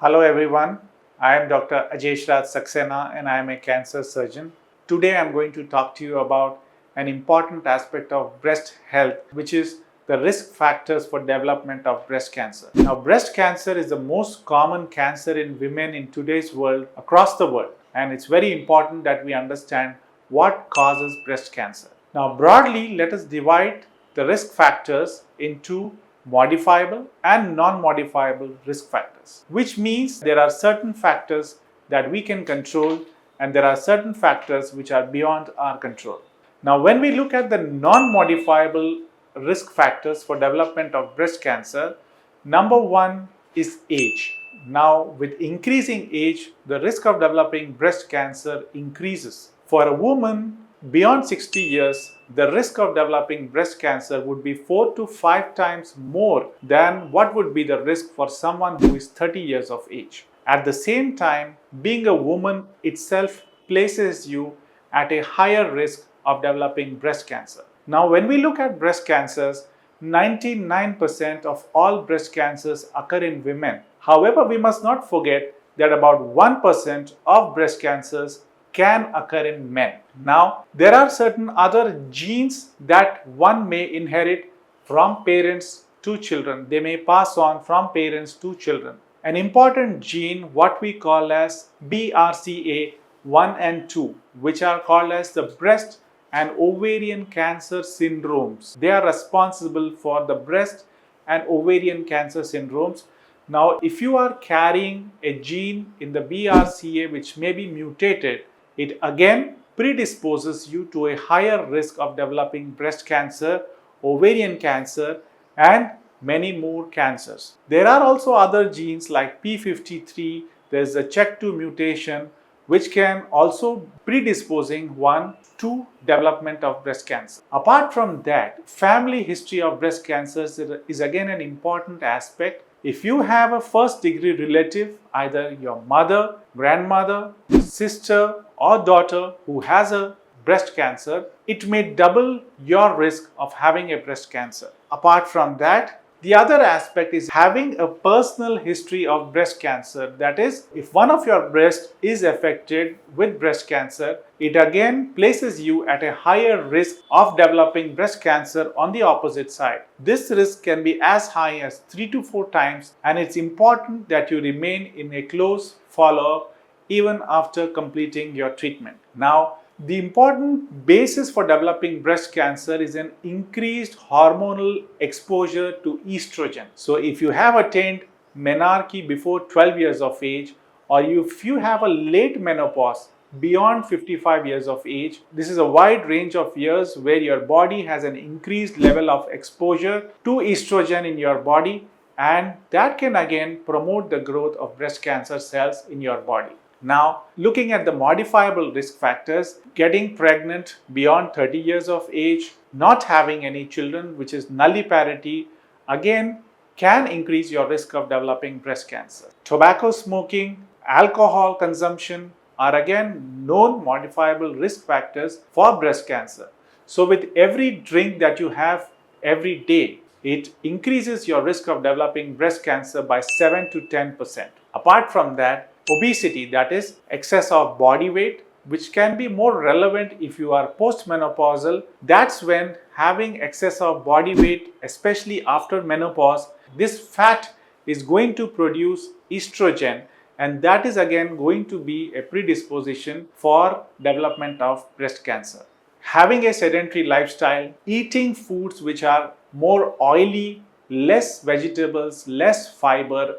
Hello everyone, I am Dr. Ajesh Raj Saksena and I am a cancer surgeon. Today I am going to talk to you about an important aspect of breast health, which is the risk factors for development of breast cancer. Now, breast cancer is the most common cancer in women in today's world across the world, and it's very important that we understand what causes breast cancer. Now, broadly, let us divide the risk factors into modifiable and non-modifiable risk factors, which means there are certain factors that we can control and there are certain factors which are beyond our control. Now, when we look at the non-modifiable risk factors for development of breast cancer, number one is age. Now, with increasing age, the risk of developing breast cancer increases. For a woman beyond 60 years, the risk of developing breast cancer would be 4 to 5 times more than what would be the risk for someone who is 30 years of age. At the same time, being a woman itself places you at a higher risk of developing breast cancer. Now, when we look at breast cancers, 99% of all breast cancers occur in women. However, we must not forget that about 1% of breast cancers can occur in men. Now, there are certain other genes that one may inherit from parents to children. They may pass on from parents to children. An important gene, what we call as BRCA1 and 2, which are called as the breast and ovarian cancer syndromes. They are responsible for the breast and ovarian cancer syndromes. Now, if you are carrying a gene in the BRCA which may be mutated, it again predisposes you to a higher risk of developing breast cancer, ovarian cancer, and many more cancers. There are also other genes like P53, there's a CHEK2 mutation, which can also predisposing one to development of breast cancer. Apart from that, family history of breast cancers is again an important aspect. If you have a first degree relative, either your mother, grandmother, sister or daughter who has a breast cancer, it may double your risk of having a breast cancer. Apart from that, the other aspect is having a personal history of breast cancer. That is, if one of your breasts is affected with breast cancer, it again places you at a higher risk of developing breast cancer on the opposite side. This risk can be as high as 3 to 4 times, and it's important that you remain in a close follow-up even after completing your treatment. Now, the important basis for developing breast cancer is an increased hormonal exposure to estrogen. So, if you have attained menarche before 12 years of age, or if you have a late menopause beyond 55 years of age, this is a wide range of years where your body has an increased level of exposure to estrogen in your body, and that can again promote the growth of breast cancer cells in your body. Now, looking at the modifiable risk factors, getting pregnant beyond 30 years of age, not having any children, which is nulliparity, again can increase your risk of developing breast cancer. Tobacco smoking, alcohol consumption are again known modifiable risk factors for breast cancer. So, with every drink that you have every day, it increases your risk of developing breast cancer by 7 to 10%. Apart from that, obesity, that is excess of body weight, which can be more relevant if you are postmenopausal. That's when having excess of body weight, especially after menopause, this fat is going to produce estrogen, and that is again going to be a predisposition for development of breast cancer. Having a sedentary lifestyle, eating foods which are more oily, less vegetables, less fiber,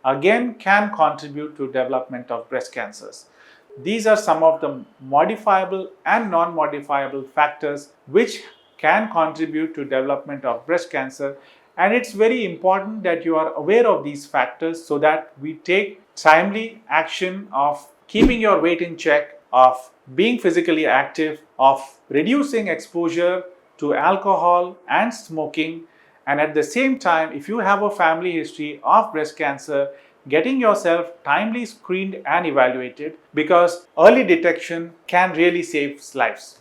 again can contribute to development of breast cancers. These are some of the modifiable and non-modifiable factors which can contribute to development of breast cancer, and it's very important that you are aware of these factors so that we take timely action of keeping your weight in check, of being physically active, of reducing exposure to alcohol and smoking. And at the same time, if you have a family history of breast cancer, getting yourself timely screened and evaluated, because early detection can really save lives.